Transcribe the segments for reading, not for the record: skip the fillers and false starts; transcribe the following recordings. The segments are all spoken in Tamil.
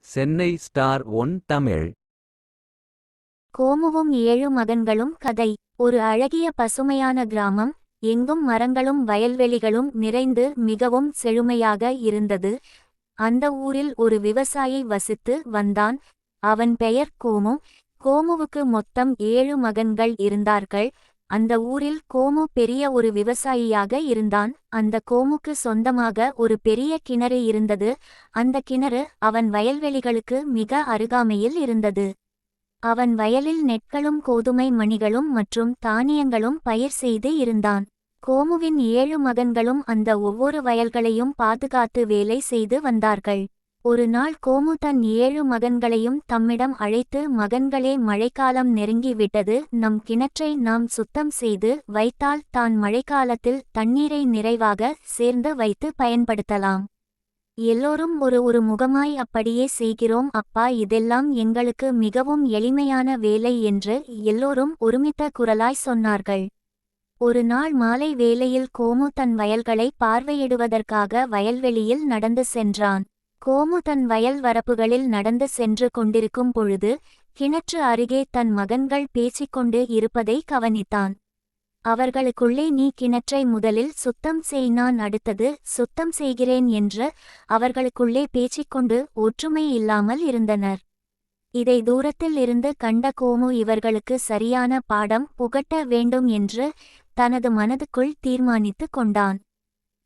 Chennai Star One Tamil. கோமுவும் 7 மகன்களும் கதை. ஒரு அழகிய பசுமையான கிராமம். எங்கும் மரங்களும் வயல்வெளிகளும் நிறைந்து மிகவும் செழுமையாக இருந்தது. அந்த ஊரில் ஒரு விவசாயி வசித்து வந்தான். அவன் பெயர் கோமு. கோமுவுக்கு மொத்தம் 7 மகன்கள் இருந்தார்கள். அந்த ஊரில் கோமு பெரிய ஒரு விவசாயியாக இருந்தான். அந்த கோமுக்கு சொந்தமாக ஒரு பெரிய கிணறு இருந்தது. அந்த கிணறு அவன் வயல்வெளிகளுக்கு மிக அருகாமையில் இருந்தது. அவன் வயலில் நெற்களும் கோதுமை மணிகளும் மற்றும் தானியங்களும் பயிர் செய்து இருந்தான். கோமுவின் 7 மகன்களும் அந்த ஒவ்வொரு வயல்களையும் பாதுகாத்து வேலை செய்து வந்தார்கள். ஒரு நாள் கோமு தன் 7 மகன்களையும் தம்மிடம் அழைத்து, மகன்களே, மழைக்காலம் நெருங்கிவிட்டது. நம் கிணற்றை நாம் சுத்தம் செய்து வைத்தால் தான் மழைக்காலத்தில் தண்ணீரை நிறைவாக சேர்ந்து வைத்து பயன்படுத்தலாம். எல்லோரும் ஒரு முகமாய் அப்படியே செய்கிறோம் அப்பா, இதெல்லாம் எங்களுக்கு மிகவும் எளிமையான வேலை என்று எல்லோரும் ஒருமித்த குரலாய் சொன்னார்கள். ஒரு நாள் மாலை வேளையில் கோமு தன் வயல்களை பார்வையிடுவதற்காக வயல்வெளியில் நடந்து சென்றான். கோமு தன் வயல் வரப்புகளில் நடந்து சென்று கொண்டிருக்கும் பொழுது கிணற்று அருகே தன் மகன்கள் பேசிக்கொண்டு இருப்பதை கவனித்தான். அவர்களுக்குள்ளே, நீ கிணற்றை முதலில் சுத்தம் செய், நான் அடுத்தது சுத்தம் செய்கிறேன் என்று அவர்களுக்குள்ளே பேசிக்கொண்டு ஒற்றுமை இல்லாமல் இருந்தனர். இதை தூரத்தில் இருந்து கண்ட கோமு இவர்களுக்கு சரியான பாடம் புகட்ட வேண்டும் என்று தனது மனதுக்குள் தீர்மானித்து கொண்டான்.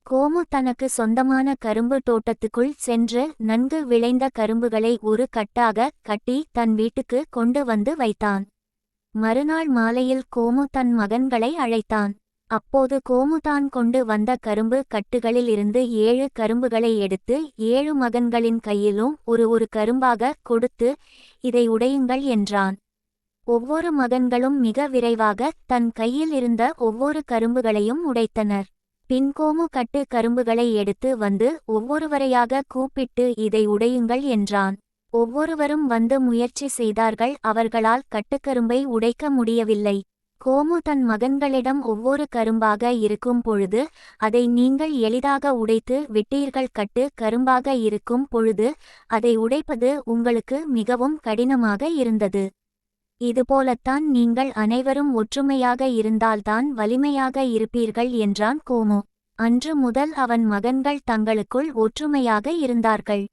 கோமு தனக்கு சொந்தமான கரும்பு தோட்டத்துக்குள் சென்று நன்கு விளைந்த கரும்புகளை ஒரு கட்டாக கட்டி தன் வீட்டுக்கு கொண்டு வந்து வைத்தான். மறுநாள் மாலையில் கோமு தன் மகன்களை அழைத்தான். அப்போது கோமு தான் கொண்டு வந்த கரும்பு கட்டுகளில் இருந்து 7 கரும்புகளை எடுத்து 7 மகன்களின் கையிலும் ஒரு கரும்பாக கொடுத்து, இதை உடையுங்கள் என்றான். ஒவ்வொரு மகன்களும் மிக விரைவாக தன் கையில் இருந்த ஒவ்வொரு கரும்புகளையும் உடைத்தனர். பின் கோமு கட்டு கரும்புகளை எடுத்து வந்து ஒவ்வொருவரையாக கூப்பிட்டு, இதை உடையுங்கள் என்றான். ஒவ்வொருவரும் வந்து முயற்சி செய்தார்கள். அவர்களால் கட்டுக்கரும்பை உடைக்க முடியவில்லை. கோமு தன் மகன்களிடம், ஒவ்வொரு கரும்பாக இருக்கும் பொழுது அதை நீங்கள் எளிதாக உடைத்து விட்டீர்கள், கட்டு கரும்பாக இருக்கும் பொழுது அதை உடைப்பது உங்களுக்கு மிகவும் கடினமாக இருந்தது. இதுபோலத்தான் நீங்கள் அனைவரும் ஒற்றுமையாக இருந்தால்தான் வலிமையாக இருப்பீர்கள் என்றான் கோமு. அன்று முதல் அவன் மகன்கள் தங்களுக்குள் ஒற்றுமையாக இருந்தார்கள்.